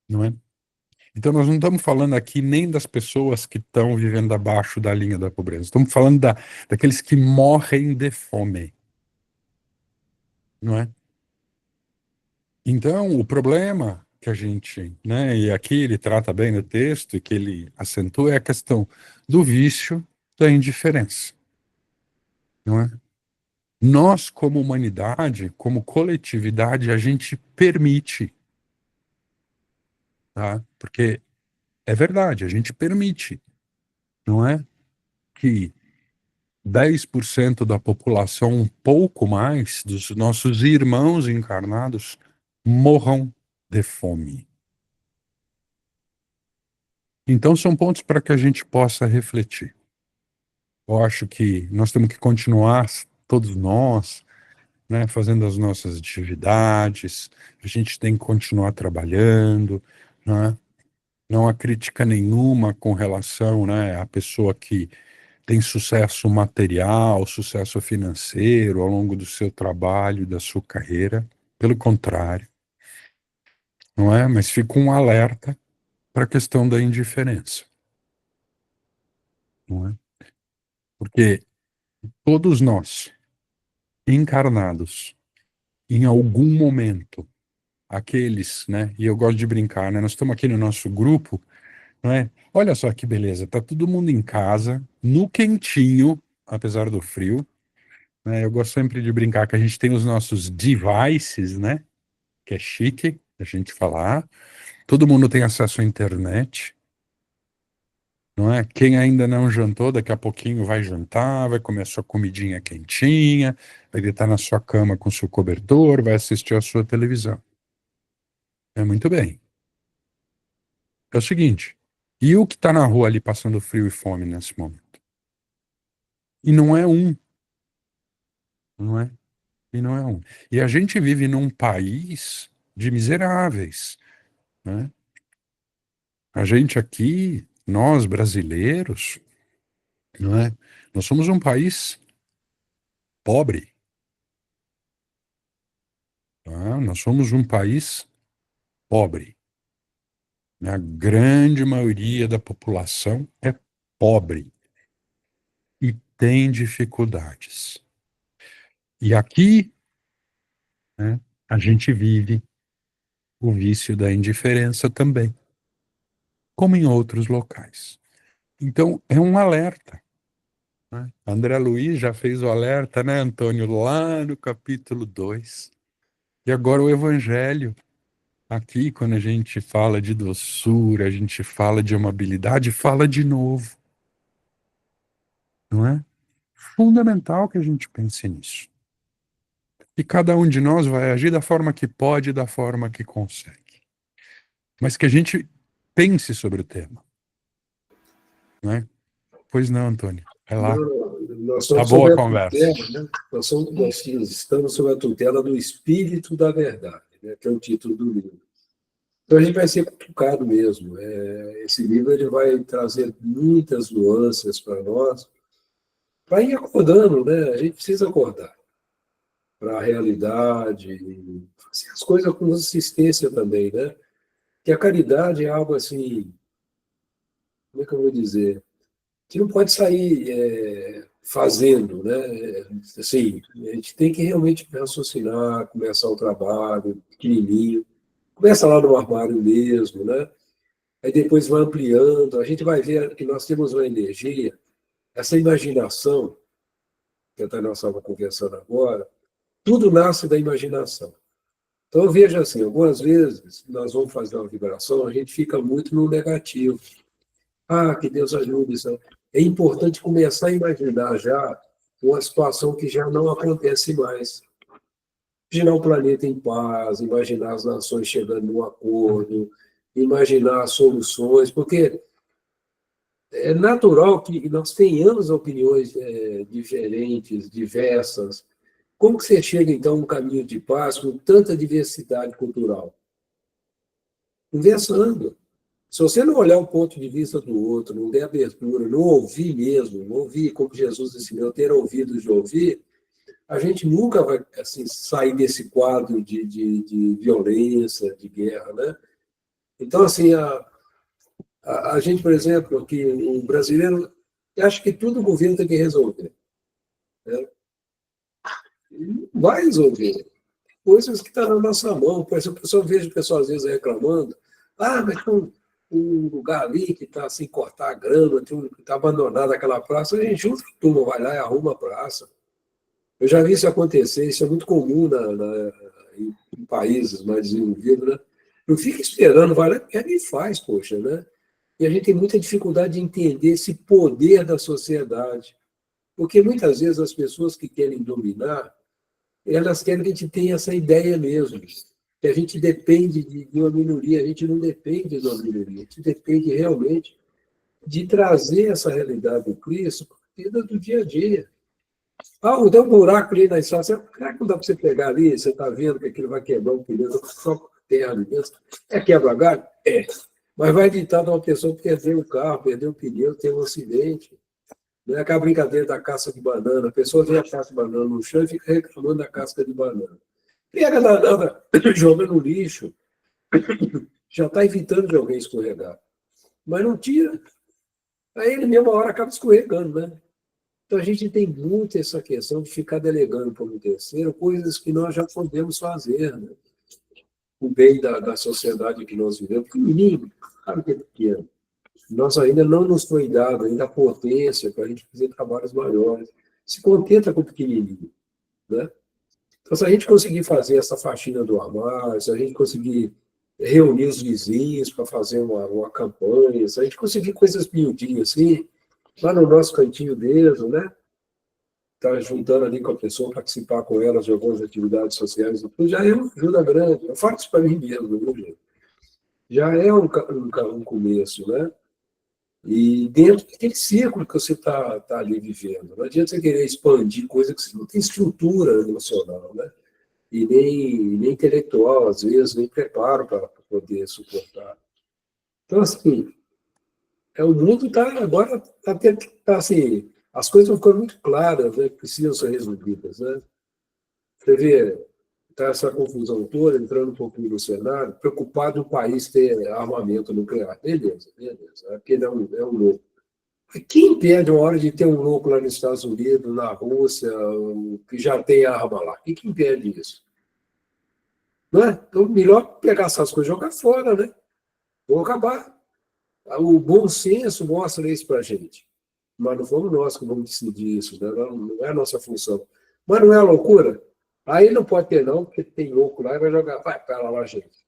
Não é? Então, nós não estamos falando aqui nem das pessoas que estão vivendo abaixo da linha da pobreza. Estamos falando daqueles que morrem de fome. Não é? Então, o problema que a gente, né, e aqui ele trata bem no texto e que ele acentua é a questão do vício da indiferença. Não é? Nós, como humanidade, como coletividade, a gente permite, tá? Porque é verdade, a gente permite, não é? Que 10% da população, um pouco mais, dos nossos irmãos encarnados, morram de fome. Então, são pontos para que a gente possa refletir. Eu acho que nós temos que continuar, todos nós, né, fazendo as nossas atividades, a gente tem que continuar trabalhando, né? Não há crítica nenhuma com relação, né, à pessoa que tem sucesso material, sucesso financeiro ao longo do seu trabalho, da sua carreira. Pelo contrário, não é? Mas fica um alerta para a questão da indiferença, não é? Porque todos nós, encarnados, em algum momento, aqueles, né? E eu gosto de brincar, né? Nós estamos aqui no nosso grupo, não é? Olha só que beleza, tá todo mundo em casa, no quentinho, apesar do frio, né? Eu gosto sempre de brincar que a gente tem os nossos devices, né? Que é chique a gente falar. Todo mundo tem acesso à internet, não é? Quem ainda não jantou, daqui a pouquinho vai jantar, vai comer a sua comidinha quentinha, vai deitar na sua cama com seu cobertor, vai assistir a sua televisão. É muito bem. É o seguinte, e o que está na rua ali passando frio e fome nesse momento? E não é um, não é? E não é um. E a gente vive num país de miseráveis, né? A gente aqui, nós brasileiros, não é? Nós somos um país pobre, tá? Nós somos um país pobre. A grande maioria da população é pobre e tem dificuldades. E aqui, né, a gente vive o vício da indiferença também, como em outros locais. Então, é um alerta, né? André Luiz já fez o alerta, né, Antônio, lá no capítulo 2. E agora o Evangelho. Aqui, quando a gente fala de doçura, a gente fala de amabilidade, fala de novo, não é? Fundamental que a gente pense nisso. E cada um de nós vai agir da forma que pode, da forma que consegue. Mas que a gente pense sobre o tema, não é? Pois não, Antônio. Vai lá. Não, Nós Tá estamos boa sob a a conversa. tutela, né? Nós estamos sob a tutela do Espírito da Verdade, né? Que é o título do livro. Então a gente vai ser cutucado mesmo. Esse livro ele vai trazer muitas nuances para nós, para ir acordando, né? A gente precisa acordar para a realidade, fazer as coisas com consistência também, né? Que a caridade é algo assim, como é que eu vou dizer? Que não pode sair fazendo, né? Assim, a gente tem que realmente raciocinar, começar o trabalho pequenininho, começa lá no armário mesmo, né? Aí depois vai ampliando, a gente vai ver que nós temos uma energia, essa imaginação, que até nós estávamos conversando agora, tudo nasce da imaginação. Então, eu vejo assim, algumas vezes nós vamos fazer uma vibração, a gente fica muito no negativo. Ah, que Deus ajude isso. É importante começar a imaginar já uma situação que já não acontece mais. Imaginar o planeta em paz, imaginar as nações chegando num acordo, imaginar soluções, porque é natural que nós tenhamos opiniões diferentes, diversas. Como que você chega, então, a um caminho de paz com tanta diversidade cultural? Conversando. Se você não olhar o ponto de vista do outro, não der abertura, não ouvir mesmo, não ouvir como Jesus ensinou, ter ouvido de ouvir, a gente nunca vai assim, sair desse quadro de violência, de guerra, né? Então, assim, a gente, por exemplo, aqui, o brasileiro, acha que tudo o governo tem que resolver. Né? Não vai resolver. Coisas que estão na nossa mão. Por exemplo, eu vejo o pessoal às vezes reclamando, mas tem um lugar ali que está sem cortar a grama, está abandonada aquela praça, a gente junta a turma, vai lá e arruma a praça. Eu já vi isso acontecer, isso é muito comum em países mais desenvolvidos, né? Não fica esperando, vai lá e faz, poxa, né? E a gente tem muita dificuldade de entender esse poder da sociedade. Porque muitas vezes as pessoas que querem dominar, elas querem que a gente tenha essa ideia mesmo, que a gente depende de uma minoria, a gente não depende de uma minoria, a gente depende realmente de trazer essa realidade do Cristo para a vida do dia a dia. Tem um buraco ali na estrada, será que não dá para você pegar ali, você está vendo que aquilo vai quebrar um pneu, só terra ali dentro? Quebra galho? É. Mas vai evitar de uma pessoa perder o carro, perder o pneu, ter um acidente. Não é aquela brincadeira da casca de banana. A pessoa vê a casca de banana no chão e fica reclamando da casca de banana. Pega a banana, joga no lixo, já está evitando de alguém escorregar. Mas não tira. Aí ele, mesma hora, acaba escorregando, né? Então, a gente tem muito essa questão de ficar delegando para um terceiro coisas que nós já podemos fazer, né? O bem da sociedade que nós vivemos, pequenininho, claro que é pequeno. Nós ainda não nos foi dado ainda a potência para a gente fazer trabalhos maiores. Se contenta com o pequenininho, né? Então, se a gente conseguir fazer essa faxina do armário, se a gente conseguir reunir os vizinhos para fazer uma campanha, se a gente conseguir coisas miudinhas assim, lá no nosso cantinho mesmo, né? Tá juntando ali com a pessoa, participar com elas de algumas atividades sociais, já é uma ajuda grande. Eu faço isso para mim mesmo, viu, gente? Já é um começo, né? E dentro daquele círculo que você está ali vivendo. Não adianta você querer expandir coisa que você não tem estrutura emocional, né? E nem intelectual, às vezes, nem preparo para poder suportar. Então, assim, o mundo está agora, assim, as coisas estão ficando muito claras, né? Precisam ser resolvidas, né? Você vê, está essa confusão toda, entrando um pouquinho no cenário, preocupado o país ter armamento nuclear. Beleza, beleza. Porque ele é um louco. Quem impede uma hora de ter um louco lá nos Estados Unidos, na Rússia, que já tem arma lá? Quem que impede isso? Não é? Então, melhor pegar essas coisas e jogar fora, né? Vão acabar. O bom senso mostra isso para a gente. Mas não fomos nós que vamos decidir isso, né? Não é a nossa função. Mas não é a loucura? Aí não pode ter, não, porque tem louco lá e vai jogar. Vai, pera lá, gente.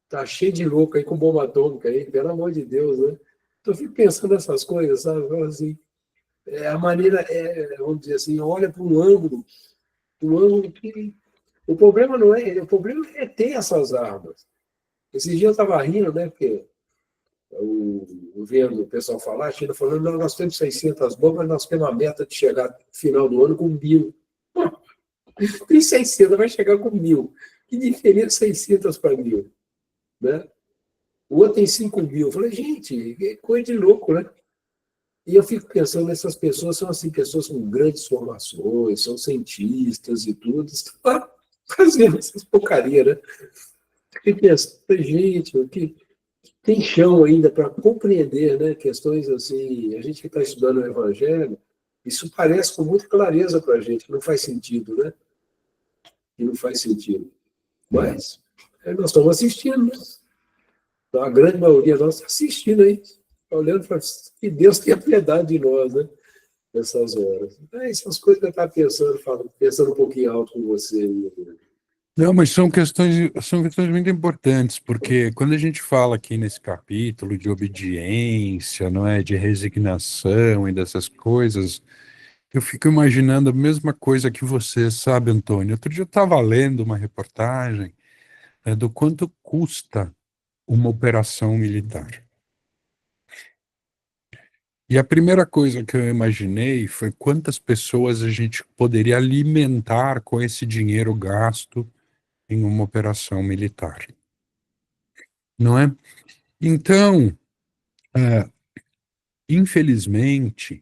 Tá cheio de louco aí com bomba atômica aí, pelo amor de Deus, né? Então, eu fico pensando nessas coisas, sabe? Assim, a maneira vamos dizer assim, olha para um ângulo que. O problema é ter essas armas. Esse dia eu estava rindo, né? Porque Eu vendo o pessoal falar, a China falando, não, nós temos 600 bombas, mas nós temos a meta de chegar no final do ano com 1.000. Tem 600, vai chegar com 1.000. Que diferença 600 para 1.000? Né? O outro tem 5.000. Eu falei, gente, que coisa de louco, né? E eu fico pensando, essas pessoas são assim, pessoas com grandes formações, são cientistas e tudo, estão fazendo essas porcaria, né? Fiquei pensando, gente, o que tem chão ainda para compreender, né, questões assim, a gente que está estudando o Evangelho, isso parece com muita clareza para a gente, que não faz sentido, né? Que não faz sentido. Mas nós estamos assistindo, né? Então, a grande maioria de nós está assistindo aí, olhando para que Deus tenha piedade de nós, né? Nessas horas. Essas coisas que eu estava pensando um pouquinho alto com você. Não, mas são questões muito importantes, porque quando a gente fala aqui nesse capítulo de obediência, não é, de resignação e dessas coisas, eu fico imaginando a mesma coisa que você, sabe, Antônio? Outro dia eu estava lendo uma reportagem, do quanto custa uma operação militar. E a primeira coisa que eu imaginei foi quantas pessoas a gente poderia alimentar com esse dinheiro gasto em uma operação militar, não é? Então, é, infelizmente,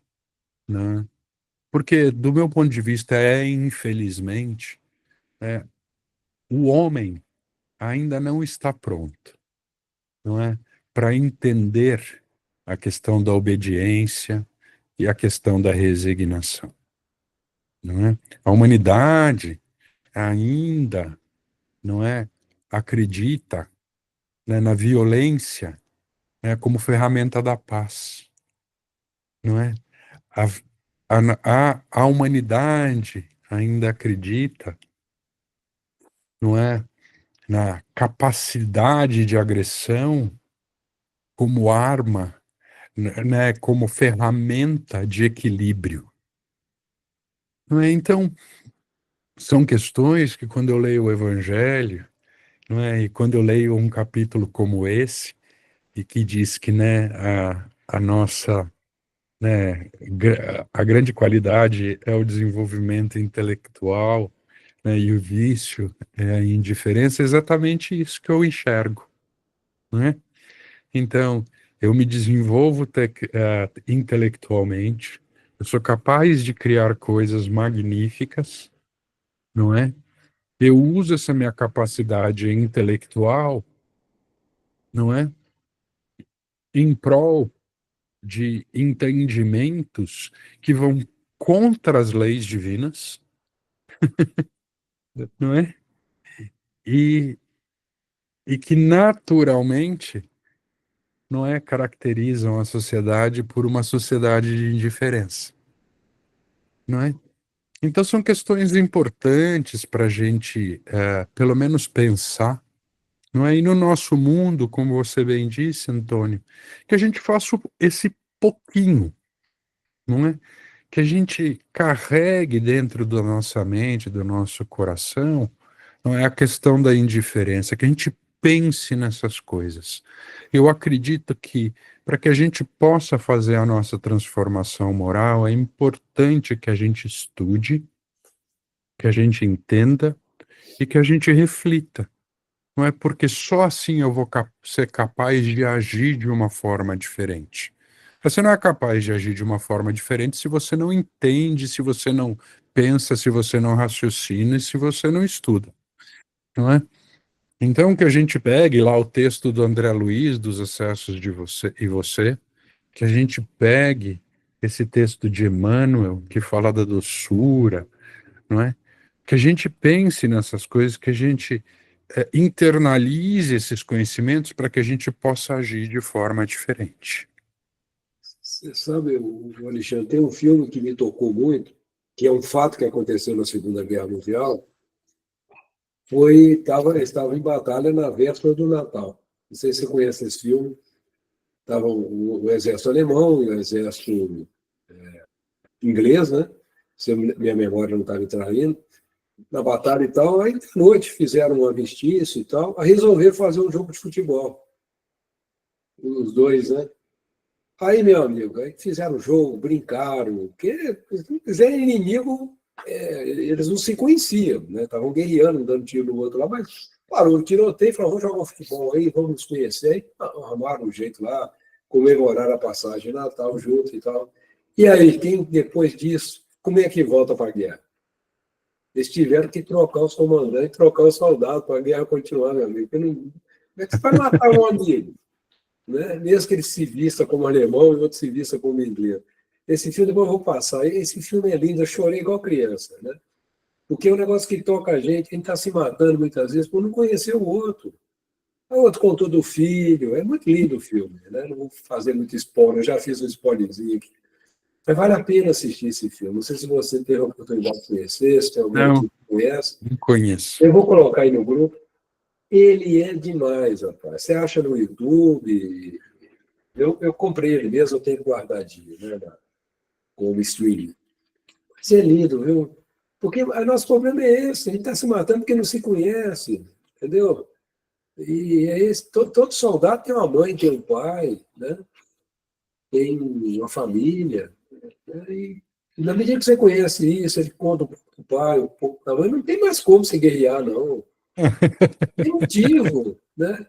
né, porque do meu ponto de vista infelizmente, o homem ainda não está pronto, não é, para entender a questão da obediência e a questão da resignação, não é? A humanidade ainda, não é, acredita, né, na violência, né, como ferramenta da paz, não é? A, a humanidade ainda acredita, não é, na capacidade de agressão como arma, né, como ferramenta de equilíbrio. Não é? Então, são questões que quando eu leio o Evangelho, não é, e quando eu leio um capítulo como esse, e que diz que, né, a nossa, né, a grande qualidade é o desenvolvimento intelectual, né, e o vício é a indiferença, é exatamente isso que eu enxergo, né? Então, eu me desenvolvo intelectualmente, eu sou capaz de criar coisas magníficas, não é? Eu uso essa minha capacidade intelectual, não é? Em prol de entendimentos que vão contra as leis divinas, não é? E, e que naturalmente, não é, caracterizam a sociedade por uma sociedade de indiferença, não é? Então são questões importantes para a gente, pelo menos pensar, não é? E no nosso mundo, como você bem disse, Antônio, que a gente faça esse pouquinho, não é? Que a gente carregue dentro da nossa mente, do nosso coração, não é a questão da indiferença, que a gente pense nessas coisas. Eu acredito que para que a gente possa fazer a nossa transformação moral, é importante que a gente estude, que a gente entenda e que a gente reflita. Não é porque só assim eu vou ser capaz de agir de uma forma diferente. Você não é capaz de agir de uma forma diferente se você não entende, se você não pensa, se você não raciocina e se você não estuda, não é? Então que a gente pegue lá o texto do André Luiz, dos excessos de você e você, que a gente pegue esse texto de Emmanuel, que fala da doçura, não é? Que a gente pense nessas coisas, que a gente internalize esses conhecimentos para que a gente possa agir de forma diferente. Você sabe, o Alexandre, tem um filme que me tocou muito, que é um fato que aconteceu na Segunda Guerra Mundial, estava em batalha na véspera do Natal. Não sei se você conhece esse filme. Estava o exército alemão e o exército inglês, né? Se minha memória não está me traindo, na batalha e tal. Aí, de noite, fizeram um armistício e tal, a resolver fazer um jogo de futebol. os dois, né? Aí, meu amigo, aí fizeram o jogo, brincaram, porque eles eram inimigos, eles não se conheciam, né? Estavam guerreando, dando tiro no outro lá, mas parou o tiroteio e falou, vamos jogar um futebol aí, vamos nos conhecer. Aí arrumaram um jeito lá, comemoraram a passagem de Natal junto e tal. E aí, quem depois disso, como é que volta para a guerra? Eles tiveram que trocar os comandantes, trocar os soldados para a guerra continuar, meu amigo. Como é que você vai matar um amigo? Né? Mesmo que ele se vista como alemão e outro se vista como inglês. Esse filme, depois eu vou passar. Esse filme é lindo, eu chorei igual criança. Né? Porque é um negócio que toca a gente está se matando muitas vezes por não conhecer o outro. O outro contou do filho, é muito lindo o filme. Né? Não vou fazer muito spoiler, eu já fiz um spoilerzinho aqui. Mas vale a pena assistir esse filme. Não sei se você teve a oportunidade de conhecer, se tem alguém aqui Não, que conhece. não conheço. Eu vou colocar aí no grupo. Ele é demais, rapaz. Você acha no YouTube? Eu comprei ele mesmo, eu tenho guardadinho, né, como streaming. Mas é lindo, viu? Porque o nosso problema é esse, a gente está se matando porque não se conhece, entendeu? E é esse, todo soldado tem uma mãe, tem um pai, né? Tem uma família. Né? E na medida que você conhece isso, ele conta um pouco do pai, um pouco da mãe, não tem mais como se guerrear, não. Tem motivo, né?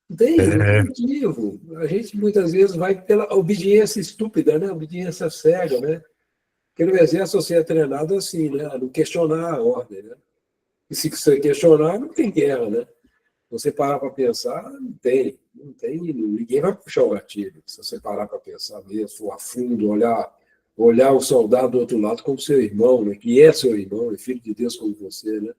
Não tem É, motivo. A gente muitas vezes vai pela obediência estúpida, né? Obediência cega, né? Porque no exército você é treinado assim, né? A não questionar a ordem, né? E se você questionar, não tem guerra, né? Você parar para pensar, não tem, ninguém vai puxar o gatilho. Se você parar para pensar mesmo, for a fundo, olhar o soldado do outro lado como seu irmão, né? Que é seu irmão, é filho de Deus como você, né?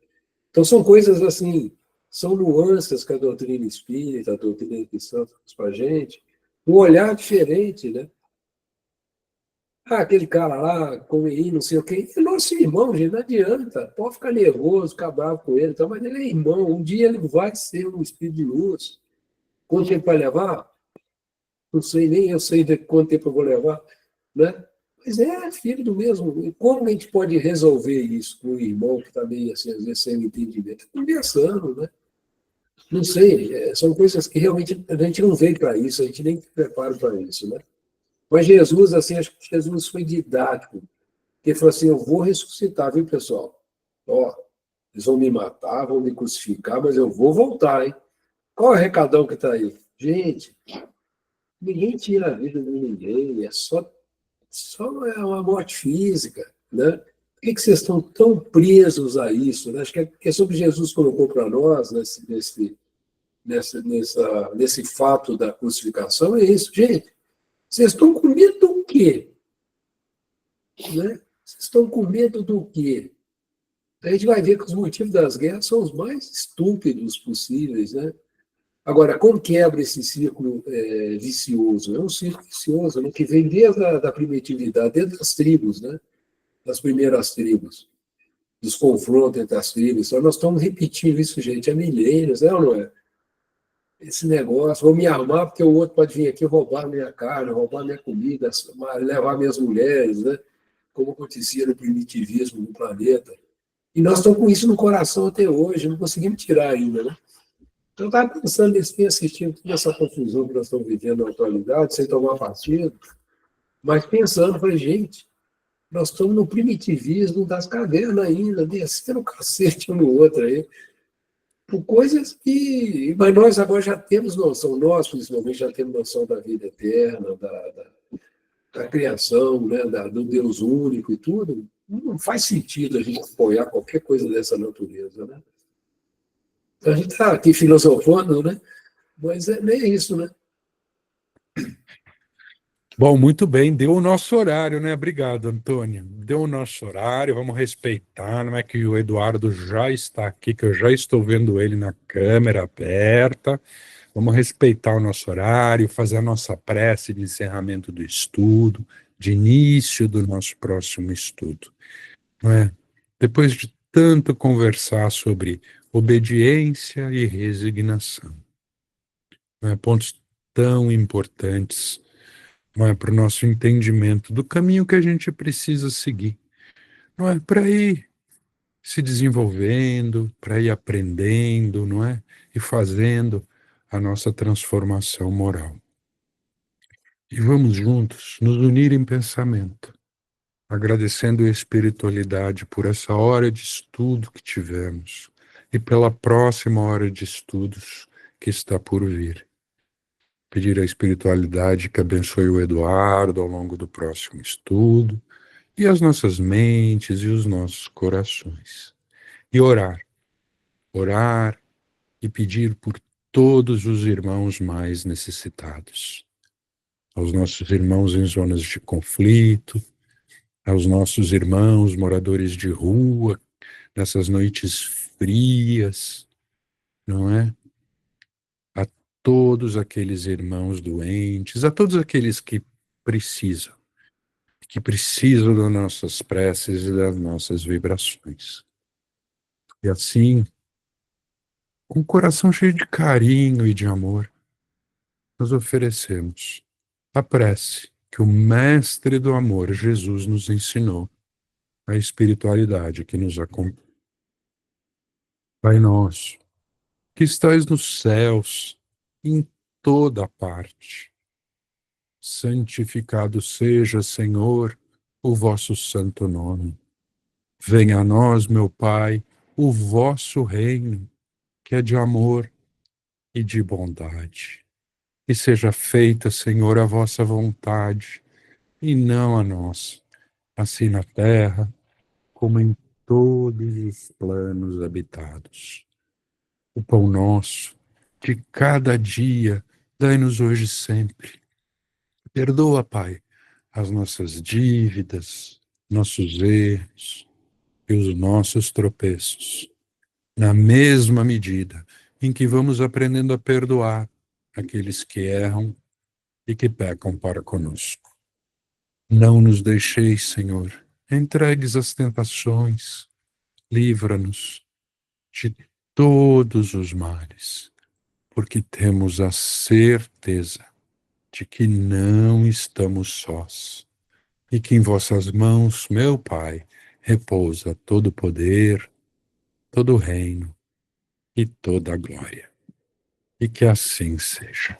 Então são coisas assim, são nuances que a doutrina espírita, a doutrina cristã traz para a gente, um olhar diferente, né? Ah, aquele cara lá, como aí, não sei o quê, é nosso irmão, gente, não adianta. Pode ficar nervoso, ficar bravo com ele, então, mas ele é irmão. Um dia ele vai ser um espírito de luz. Quanto tempo vai levar? Não sei, nem eu sei de quanto tempo eu vou levar, né? Mas é filho do mesmo. E como a gente pode resolver isso com o irmão que está meio assim, às vezes sem entendimento? Conversando, né? Não sei, são coisas que realmente a gente não veio para isso, a gente nem se prepara para isso, né? Mas Jesus, assim, acho que Jesus foi didático. Ele falou assim: eu vou ressuscitar, viu, pessoal? Ó, eles vão me matar, vão me crucificar, mas eu vou voltar, hein? Qual é o recadão que está aí? Gente, ninguém tira a vida de ninguém, só é uma morte física, né? Por que vocês estão tão presos a isso? Né? Acho que a questão que Jesus colocou para nós nesse fato da crucificação é isso. Gente, vocês estão com medo do quê? Né? Vocês estão com medo do quê? A gente vai ver que os motivos das guerras são os mais estúpidos possíveis, né? Agora, como quebra esse círculo vicioso? É um círculo vicioso, né, que vem desde a primitividade, desde as tribos, né? Das primeiras tribos, dos confrontos entre as tribos. Então, nós estamos repetindo isso, gente, há milênios, né, ou não é? Esse negócio, vou me armar porque o outro pode vir aqui roubar minha carne, roubar minha comida, levar minhas mulheres, né? Como acontecia no primitivismo no planeta. E nós estamos com isso no coração até hoje, não conseguimos tirar ainda, né? Então, eu estava pensando nesse assistindo toda essa confusão que nós estamos vivendo na atualidade, sem tomar partido, mas pensando, falei, gente, nós estamos no primitivismo das cavernas ainda, descendo o cacete um no outro aí, por coisas que. Mas nós agora já temos noção, nós principalmente já temos noção da vida eterna, da criação, né, do Deus único e tudo. Não faz sentido a gente apoiar qualquer coisa dessa natureza, né? Então, a gente está aqui filosofando, né? Mas nem é isso, né? bom, muito bem, deu o nosso horário, né? Obrigado, Antônio. Deu o nosso horário, vamos respeitar, não é que o Eduardo já está aqui, que eu já estou vendo ele na câmera aberta. Vamos respeitar o nosso horário, fazer a nossa prece de encerramento do estudo, de início do nosso próximo estudo, não é? Depois de tanto conversar sobre obediência e resignação, não é? Pontos tão importantes, não é, para o nosso entendimento do caminho que a gente precisa seguir, não é, para ir se desenvolvendo, para ir aprendendo, não é, e fazendo a nossa transformação moral. E vamos juntos nos unir em pensamento, agradecendo a espiritualidade por essa hora de estudo que tivemos e pela próxima hora de estudos que está por vir. Pedir à espiritualidade que abençoe o Eduardo ao longo do próximo estudo e as nossas mentes e os nossos corações. E orar e pedir por todos os irmãos mais necessitados, aos nossos irmãos em zonas de conflito, aos nossos irmãos moradores de rua, nessas noites frias, não é? A todos aqueles irmãos doentes, a todos aqueles que precisam das nossas preces e das nossas vibrações. E assim, com o coração cheio de carinho e de amor, nós oferecemos a prece que o Mestre do Amor, Jesus, nos ensinou, a espiritualidade que nos acompanha. Pai nosso, que estais nos céus, em toda parte, santificado seja, Senhor, o vosso santo nome. Venha a nós, meu Pai, o vosso reino, que é de amor e de bondade. E seja feita, Senhor, a vossa vontade, e não a nossa, assim na terra, como em todos os planos habitados. O pão nosso, de cada dia, dai-nos hoje sempre. Perdoa, Pai, as nossas dívidas, nossos erros e os nossos tropeços, na mesma medida em que vamos aprendendo a perdoar aqueles que erram e que pecam para conosco. Não nos deixeis, Senhor, entregues às tentações, livra-nos de todos os males, porque temos a certeza de que não estamos sós e que em vossas mãos, meu Pai, repousa todo o poder, todo o reino e toda a glória. E que assim seja.